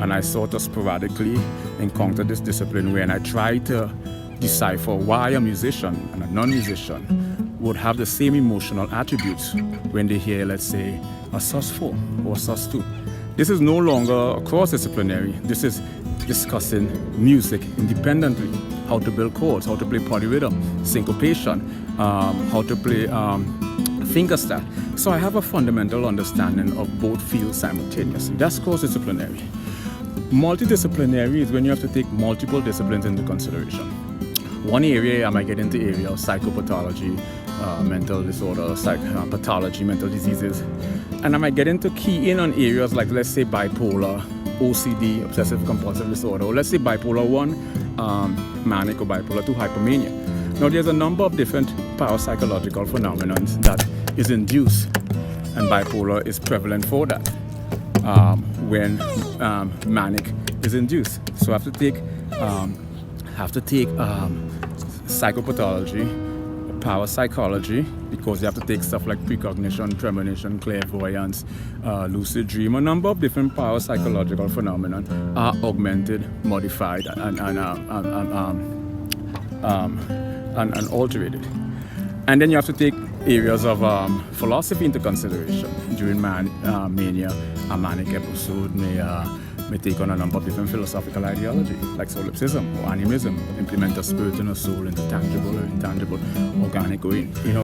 and I sort of sporadically encountered this discipline when I tried to decipher why a musician and a non-musician would have the same emotional attributes when they hear, let's say, a sus4 or a sus2. This is no longer cross-disciplinary. This is discussing music independently, how to build chords, how to play polyrhythm, syncopation, how to play fingerstyle. So I have a fundamental understanding of both fields simultaneously. That's cross-disciplinary. Multidisciplinary is when you have to take multiple disciplines into consideration. One area, I might get into area of psychopathology, mental disorder, pathology, mental diseases. And I might get into key in on areas like, let's say, bipolar, OCD, obsessive compulsive disorder, or let's say bipolar 1, manic, or bipolar 2, hypomania. Now, there's a number of different parapsychological phenomena that is induced, and bipolar is prevalent for that when manic is induced. So I have to take psychopathology, parapsychology, because you have to take stuff like precognition, premonition, clairvoyance, lucid dream. A number of different parapsychological phenomena are augmented, modified, and alterated. And then you have to take areas of philosophy into consideration. During mania, a manic episode may take on a number of different philosophical ideology, like solipsism or animism, implement a spirit and a soul into tangible or intangible, organic, or